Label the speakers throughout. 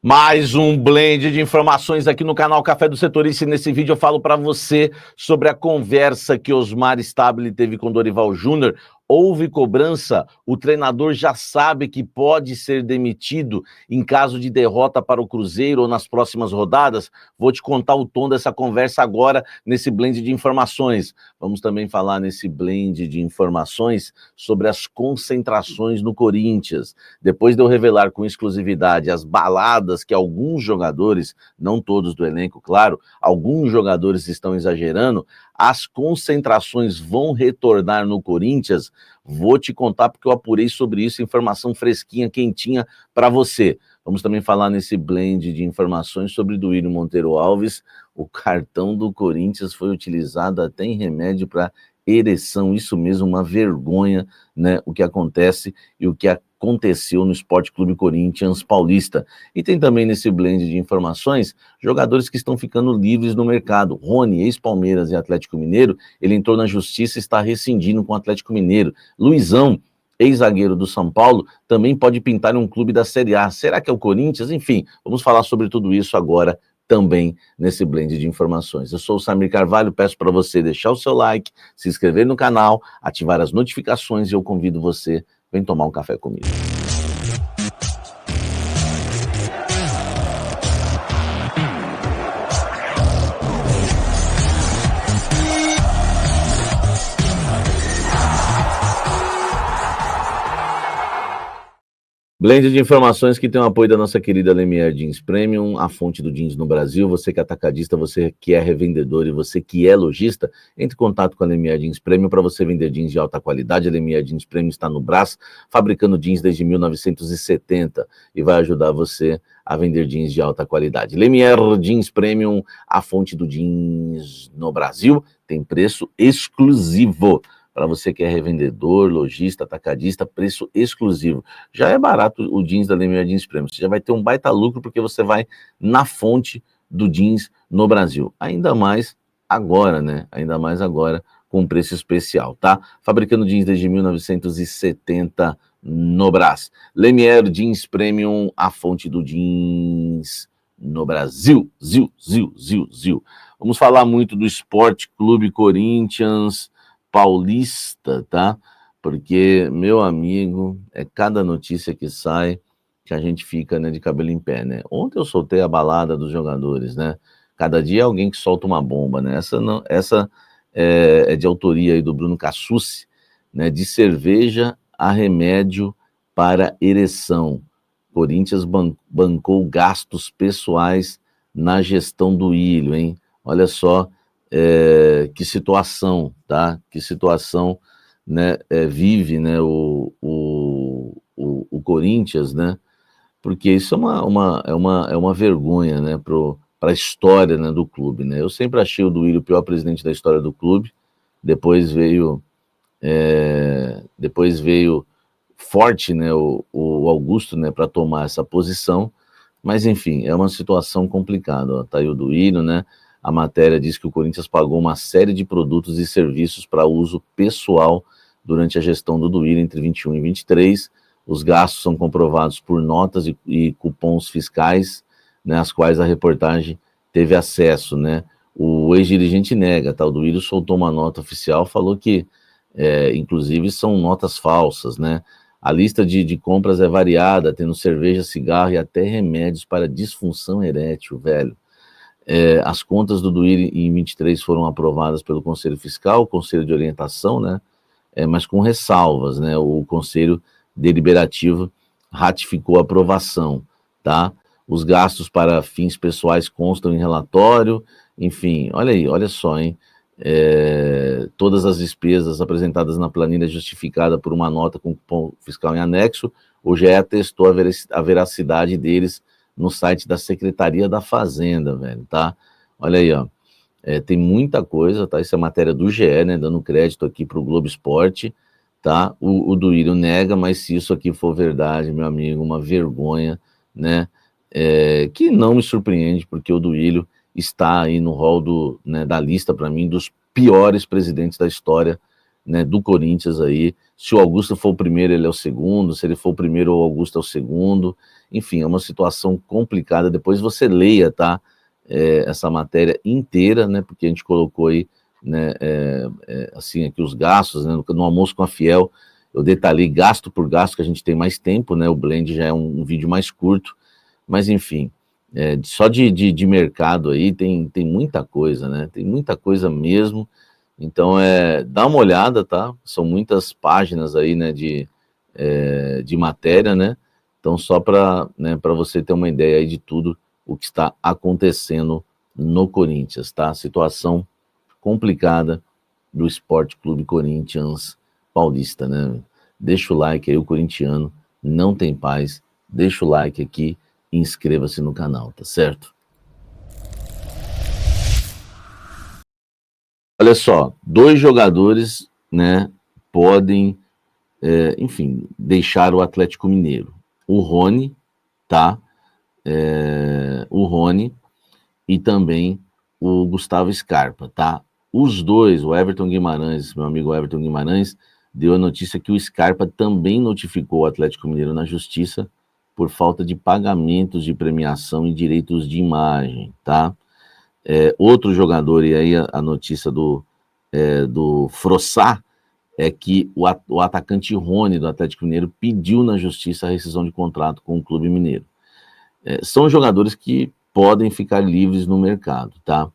Speaker 1: Mais um blend de informações aqui no canal Café do Setorista, e nesse vídeo eu falo para você sobre a conversa que Osmar Stabile teve com Dorival Júnior. Houve cobrança, o treinador já sabe que pode ser demitido em caso de derrota para o Cruzeiro ou nas próximas rodadas. Vou te contar o tom dessa conversa agora nesse blend de informações. Vamos também falar nesse blend de informações sobre as concentrações no Corinthians. Depois de eu revelar com exclusividade as baladas que alguns jogadores, não todos do elenco, claro, alguns jogadores estão exagerando, as concentrações vão retornar no Corinthians. Vou te contar porque eu apurei sobre isso, informação fresquinha, quentinha para você. Vamos também falar nesse blend de informações sobre Duílio Monteiro Alves. O cartão do Corinthians foi utilizado até em remédio para ereção, isso mesmo, uma vergonha, né? O que acontece e o que aconteceu no Sport Clube Corinthians Paulista. E tem também nesse blend de informações jogadores que estão ficando livres no mercado. Rony, ex-Palmeiras e Atlético Mineiro, ele entrou na justiça e está rescindindo com o Atlético Mineiro. Luizão, ex-zagueiro do São Paulo, também pode pintar em um clube da Série A. Será que é o Corinthians? Enfim, vamos falar sobre tudo isso agora também nesse blend de informações. Eu sou o Samir Carvalho, peço para você deixar o seu like, se inscrever no canal, ativar as notificações e eu convido você, vem tomar um café comigo. Blend de informações que tem o apoio da nossa querida Lemier Jeans Premium, a fonte do jeans no Brasil. Você que é atacadista, você que é revendedor e você que é lojista, entre em contato com a Lemier Jeans Premium para você vender jeans de alta qualidade. A Lemier Jeans Premium está no Brás, fabricando jeans desde 1970 e vai ajudar você a vender jeans de alta qualidade. Lemier Jeans Premium, a fonte do jeans no Brasil, tem preço exclusivo. Para você que é revendedor, lojista, atacadista, preço exclusivo. Já é barato o jeans da Lemier Jeans Premium. Você já vai ter um baita lucro porque você vai na fonte do jeans no Brasil. Ainda mais agora, né? Ainda mais agora com preço especial, tá? Fabricando jeans desde 1970 no Brás. Lemier Jeans Premium, a fonte do jeans no Brasil. Zil. Vamos falar muito do Sport Clube Corinthians Paulista, tá? Porque, meu amigo, é cada notícia que sai que a gente fica, né, de cabelo em pé, né? Ontem eu soltei a balada dos jogadores, né? Cada dia é alguém que solta uma bomba, né? Essa é de autoria aí do Bruno Cassucci, né? De cerveja a remédio para ereção. Corinthians bancou gastos pessoais na gestão do Ilho, hein? Olha só. Que situação, tá? Que situação, né, vive, né, o Corinthians, né? Porque isso é uma vergonha, né, para a história, né, do clube, né? Eu sempre achei o Duílio o pior presidente da história do clube. Depois veio forte, né, o Augusto, né, para tomar essa posição. Mas enfim, é uma situação complicada. Ó. Tá aí o Duílio, né? A matéria diz que o Corinthians pagou uma série de produtos e serviços para uso pessoal durante a gestão do Duílio entre 21 e 23. Os gastos são comprovados por notas e cupons fiscais, né, às quais a reportagem teve acesso, né? O ex-dirigente nega, tá? O Duílio soltou uma nota oficial, falou que, inclusive, são notas falsas, né? A lista de compras é variada, tendo cerveja, cigarro e até remédios para disfunção erétil, velho. As contas do Duílio em 23 foram aprovadas pelo Conselho Fiscal, o Conselho de Orientação, né? Mas com ressalvas, né? O Conselho Deliberativo ratificou a aprovação, tá? Os gastos para fins pessoais constam em relatório, enfim, olha aí, olha só, hein? Todas as despesas apresentadas na planilha justificada por uma nota com cupom fiscal em anexo, o GE atestou a veracidade deles no site da Secretaria da Fazenda, velho, tá? Olha aí, ó. Tem muita coisa, tá? Isso é matéria do GE, né? Dando crédito aqui para o Globo Esporte, tá? O Duílio nega, mas se isso aqui for verdade, meu amigo, uma vergonha, né? Que não me surpreende, porque o Duílio está aí no rol da lista, para mim, dos piores presidentes da história, né, do Corinthians aí, se o Augusto for o primeiro, ele é o segundo, se ele for o primeiro, o Augusto é o segundo, enfim, é uma situação complicada. Depois você leia, tá, essa matéria inteira, né, porque a gente colocou aí, né, assim, aqui os gastos, né, no almoço com a Fiel, eu detalhei gasto por gasto, que a gente tem mais tempo, né, o Blend já é um vídeo mais curto, mas enfim, só de mercado aí tem muita coisa, né, tem muita coisa mesmo. Então, dá uma olhada, tá? São muitas páginas aí, né, de matéria, né? Então, só para, né, para você ter uma ideia aí de tudo o que está acontecendo no Corinthians, tá? Situação complicada do Sport Clube Corinthians Paulista, né? Deixa o like aí, o corintiano não tem paz. Deixa o like aqui e inscreva-se no canal, tá certo? Olha só, 2 jogadores, né, podem, enfim, deixar o Atlético Mineiro. O Rony, tá? O Rony e também o Gustavo Scarpa, tá? Os dois, o Everton Guimarães, meu amigo Everton Guimarães, deu a notícia que o Scarpa também notificou o Atlético Mineiro na Justiça por falta de pagamentos de premiação e direitos de imagem, tá? Outro jogador, e aí a notícia do Frossá, é que o atacante Rony do Atlético Mineiro pediu na justiça a rescisão de contrato com o clube mineiro. São jogadores que podem ficar livres no mercado, tá?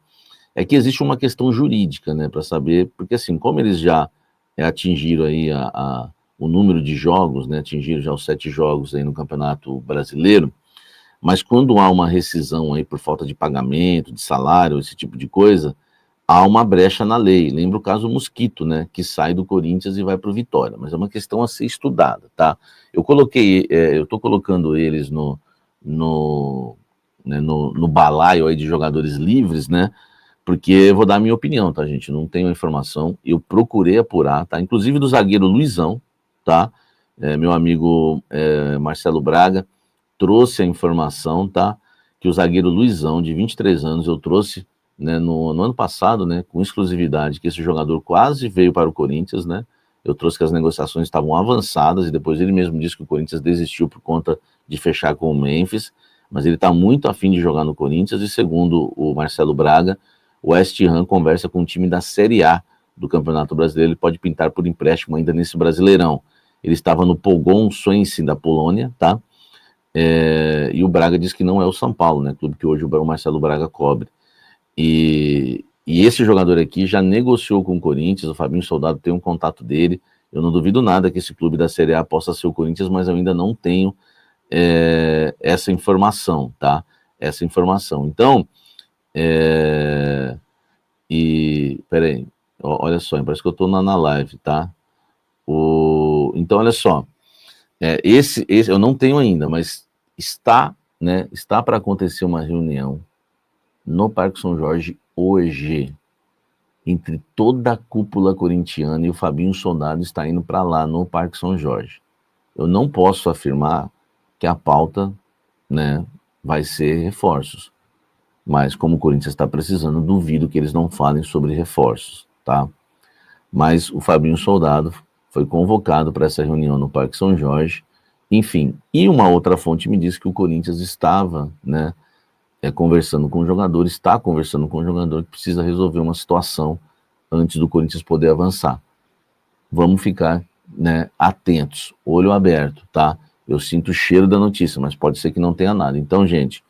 Speaker 1: É que existe uma questão jurídica, né, para saber, porque assim, como eles já atingiram aí o número de jogos, né, atingiram já os 7 jogos aí no Campeonato Brasileiro, mas quando há uma rescisão aí por falta de pagamento, de salário, esse tipo de coisa, há uma brecha na lei. Lembra o caso Mosquito, né, que sai do Corinthians e vai para o Vitória, mas é uma questão a ser estudada, tá? Eu estou colocando eles no balaio aí de jogadores livres, né, porque eu vou dar a minha opinião, tá, gente? Não tenho informação, eu procurei apurar, tá? Inclusive do zagueiro Luizão, tá? Meu amigo Marcelo Braga trouxe a informação, tá? Que o zagueiro Luizão, de 23 anos, eu trouxe, né, no ano passado, né, com exclusividade, que esse jogador quase veio para o Corinthians, né? Eu trouxe que as negociações estavam avançadas e depois ele mesmo disse que o Corinthians desistiu por conta de fechar com o Memphis, mas ele está muito afim de jogar no Corinthians e segundo o Marcelo Braga, o West Ham conversa com o time da Série A do Campeonato Brasileiro, ele pode pintar por empréstimo ainda nesse Brasileirão. Ele estava no Pogoń Swansea da Polônia, tá? E o Braga diz que não é o São Paulo, né? Clube que hoje o Marcelo Braga cobre. E esse jogador aqui já negociou com o Corinthians, o Fabinho Soldado tem um contato dele. Eu não duvido nada que esse clube da Série A possa ser o Corinthians, mas eu ainda não tenho essa informação, tá? Essa informação. Então, peraí, olha só, parece que eu tô na live, tá? Então, olha só, esse eu não tenho ainda, mas está para acontecer uma reunião no Parque São Jorge hoje, entre toda a cúpula corintiana, e o Fabinho Soldado está indo para lá no Parque São Jorge. Eu não posso afirmar que a pauta, né, vai ser reforços, mas como o Corinthians está precisando, duvido que eles não falem sobre reforços, tá? Mas o Fabinho Soldado foi convocado para essa reunião no Parque São Jorge, enfim. E uma outra fonte me disse que o Corinthians estava, né, conversando com o jogador, está conversando com o jogador que precisa resolver uma situação antes do Corinthians poder avançar. Vamos ficar, né, atentos, olho aberto, tá? Eu sinto o cheiro da notícia, mas pode ser que não tenha nada. Então, gente,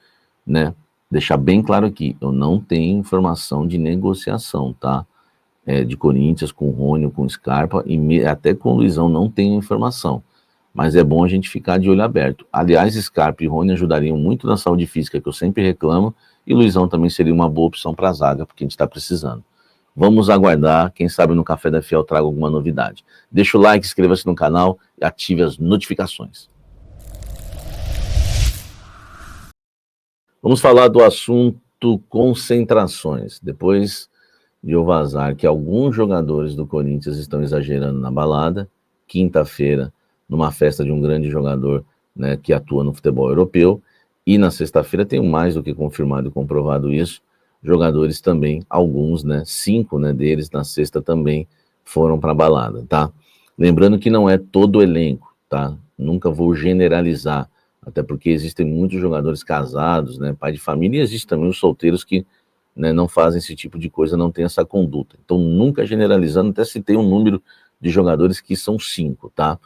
Speaker 1: né, deixar bem claro aqui, eu não tenho informação de negociação, tá? De Corinthians com o Rony ou com o Scarpa, e até com o Luizão não tenho informação. Mas é bom a gente ficar de olho aberto. Aliás, Scarpa e Rony ajudariam muito na saúde física, que eu sempre reclamo, e Luizão também seria uma boa opção para a zaga, porque a gente está precisando. Vamos aguardar, quem sabe no Café da Fiel traga alguma novidade. Deixa o like, inscreva-se no canal e ative as notificações. Vamos falar do assunto concentrações. Depois de eu vazar que alguns jogadores do Corinthians estão exagerando na balada, quinta-feira, numa festa de um grande jogador, né, que atua no futebol europeu, e na sexta-feira tenho mais do que confirmado e comprovado isso, jogadores também, alguns, né, 5, né, deles na sexta também foram para a balada, tá? Lembrando que não é todo o elenco, tá? Nunca vou generalizar, até porque existem muitos jogadores casados, né, pai de família, e existem também os solteiros que, né, não fazem esse tipo de coisa, não têm essa conduta. Então, nunca generalizando, até citei um número de jogadores que são 5, tá?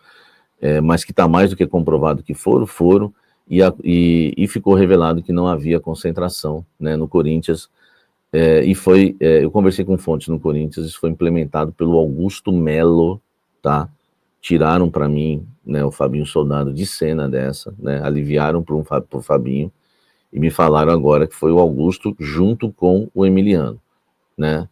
Speaker 1: Mas que está mais do que comprovado que foram, e ficou revelado que não havia concentração, né, no Corinthians, eu conversei com fontes no Corinthians, isso foi implementado pelo Augusto Melo, tá? Tiraram para mim, né, o Fabinho Soldado de cena dessa, né? Aliviaram pro Fabinho e me falaram agora que foi o Augusto junto com o Emiliano, né?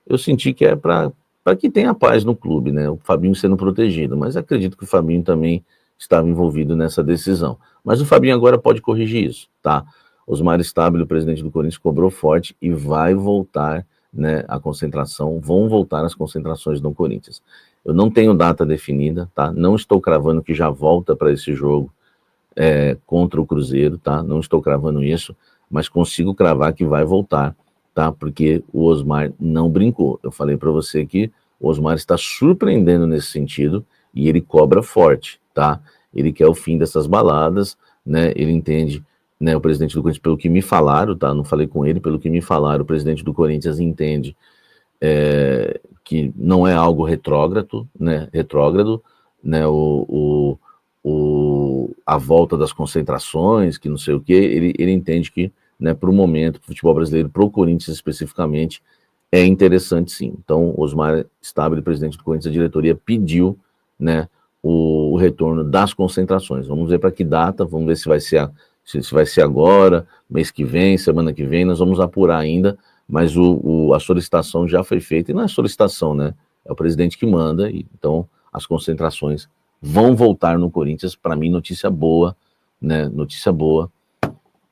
Speaker 1: Eu senti que é para que tenha paz no clube, né? O Fabinho sendo protegido, mas acredito que o Fabinho também estava envolvido nessa decisão. Mas o Fabinho agora pode corrigir isso, tá? Osmar Stabile, o presidente do Corinthians, cobrou forte e vai voltar, né, a concentração, vão voltar as concentrações no Corinthians. Eu não tenho data definida, tá? Não estou cravando que já volta para esse jogo contra o Cruzeiro, tá? Não estou cravando isso, mas consigo cravar que vai voltar, tá? Porque o Osmar não brincou. Eu falei para você que o Osmar está surpreendendo nesse sentido e ele cobra forte, tá? Ele quer o fim dessas baladas, né? Ele entende, né? O presidente do Corinthians, pelo que me falaram, tá? Não falei com ele, pelo que me falaram, o presidente do Corinthians entende que não é algo retrógrado, né? A volta das concentrações, que não sei o quê, ele entende que, né, para o momento, para o futebol brasileiro, para o Corinthians especificamente, é interessante sim. Então, Osmar Stabile, presidente do Corinthians, a diretoria pediu, né, o retorno das concentrações. Vamos ver para que data, vamos ver se vai ser agora, mês que vem, semana que vem, nós vamos apurar ainda, mas a solicitação já foi feita, e não é solicitação, né? É o presidente que manda, então as concentrações vão voltar no Corinthians. Para mim, notícia boa, né? Notícia boa,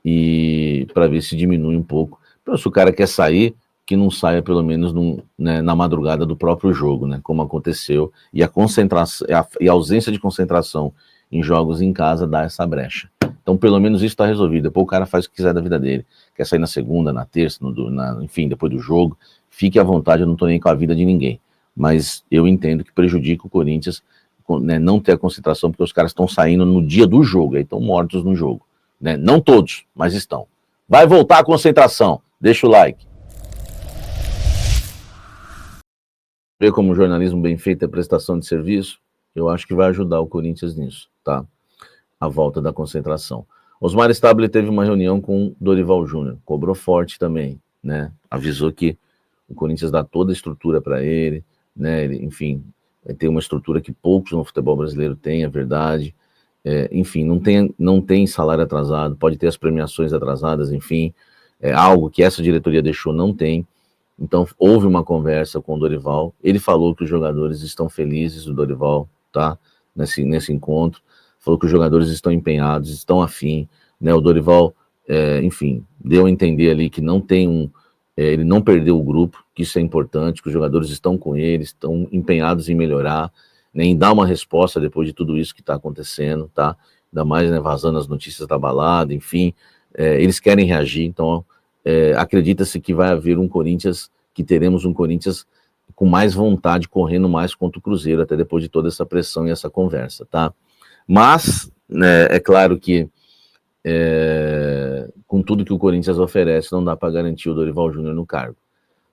Speaker 1: e para ver se diminui um pouco. Então, se o cara quer sair, que não saia pelo menos né, na madrugada do próprio jogo, né? Como aconteceu, e a concentração e a ausência de concentração em jogos em casa dá essa brecha. Então, pelo menos isso está resolvido. Depois o cara faz o que quiser da vida dele. Quer sair na segunda, na terça, enfim, depois do jogo. Fique à vontade, eu não estou nem com a vida de ninguém. Mas eu entendo que prejudica o Corinthians, né, não ter a concentração, porque os caras estão saindo no dia do jogo, aí estão mortos no jogo. Né? Não todos, mas estão. Vai voltar a concentração. Deixa o like. Ver como o jornalismo bem feito é prestação de serviço, eu acho que vai ajudar o Corinthians nisso, tá? A volta da concentração. Osmar Stabile teve uma reunião com Dorival Júnior, cobrou forte também, né? Avisou que o Corinthians dá toda a estrutura para ele, né? Enfim, tem uma estrutura que poucos no futebol brasileiro têm, é verdade. Enfim, não tem salário atrasado, pode ter as premiações atrasadas, enfim, algo que essa diretoria deixou, não tem. Então, houve uma conversa com o Dorival, ele falou que os jogadores estão felizes, o Dorival, tá? Nesse encontro, falou que os jogadores estão empenhados, estão afim, né? O Dorival, enfim, deu a entender ali que não tem ele não perdeu o grupo, que isso é importante, que os jogadores estão com ele, estão empenhados em melhorar, né, em dar uma resposta depois de tudo isso que está acontecendo, tá? Ainda mais, né, vazando as notícias da balada, enfim, eles querem reagir, então acredita-se que vai haver que teremos um Corinthians com mais vontade, correndo mais contra o Cruzeiro, até depois de toda essa pressão e essa conversa, tá? Mas, né, é claro que com tudo que o Corinthians oferece, não dá para garantir o Dorival Júnior no cargo.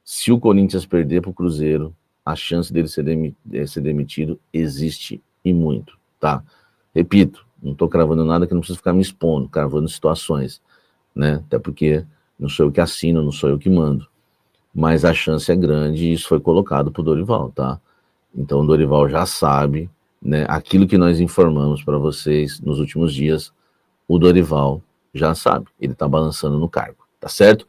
Speaker 1: Se o Corinthians perder para o Cruzeiro, a chance dele ser demitido existe e muito, tá? Repito, não estou cravando nada que não preciso ficar me expondo, cravando situações, né? Até porque não sou eu que assino, não sou eu que mando. Mas a chance é grande e isso foi colocado para o Dorival, tá? Então o Dorival já sabe, né? Aquilo que nós informamos para vocês nos últimos dias, o Dorival já sabe, ele está balançando no cargo, tá certo?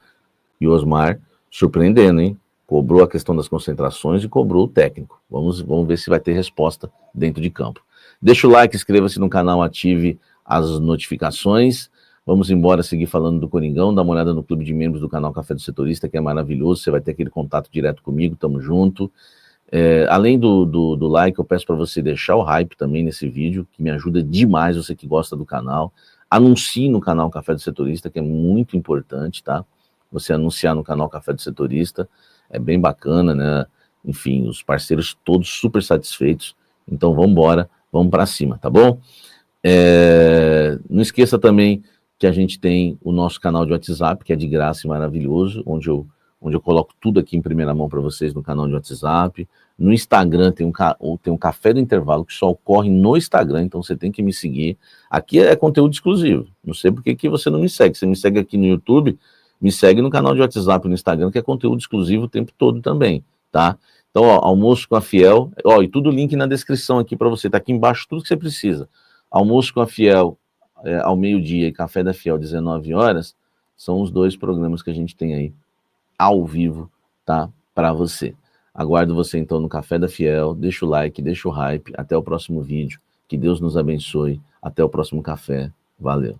Speaker 1: E o Osmar, surpreendendo, hein? Cobrou a questão das concentrações e cobrou o técnico. Vamos ver se vai ter resposta dentro de campo. Deixa o like, inscreva-se no canal, ative as notificações. Vamos embora seguir falando do Coringão, dá uma olhada no clube de membros do canal Café do Setorista, que é maravilhoso, você vai ter aquele contato direto comigo, tamo junto. Além do like, eu peço para você deixar o hype também nesse vídeo, que me ajuda demais, você que gosta do canal. Anuncie no canal Café do Setorista, que é muito importante, tá? Você anunciar no canal Café do Setorista, é bem bacana, né? Enfim, os parceiros todos super satisfeitos, Então vamos embora, vamos para cima, tá bom? Não esqueça também que a gente tem o nosso canal de WhatsApp, que é de graça e maravilhoso, onde eu coloco tudo aqui em primeira mão para vocês no canal de WhatsApp. No Instagram tem um Café do Intervalo, que só ocorre no Instagram, então você tem que me seguir. Aqui é conteúdo exclusivo. Não sei por que você não me segue. Você me segue aqui no YouTube, me segue no canal de WhatsApp no Instagram, que é conteúdo exclusivo o tempo todo também, tá? Então, ó, almoço com a Fiel, ó, e tudo link na descrição aqui para você, tá aqui embaixo tudo que você precisa. Almoço com a Fiel ao meio-dia e Café da Fiel 19 horas, são os 2 programas que a gente tem aí ao vivo, tá? Para você. Aguardo você então no Café da Fiel, deixa o like, deixa o hype, até o próximo vídeo, que Deus nos abençoe, até o próximo café, valeu.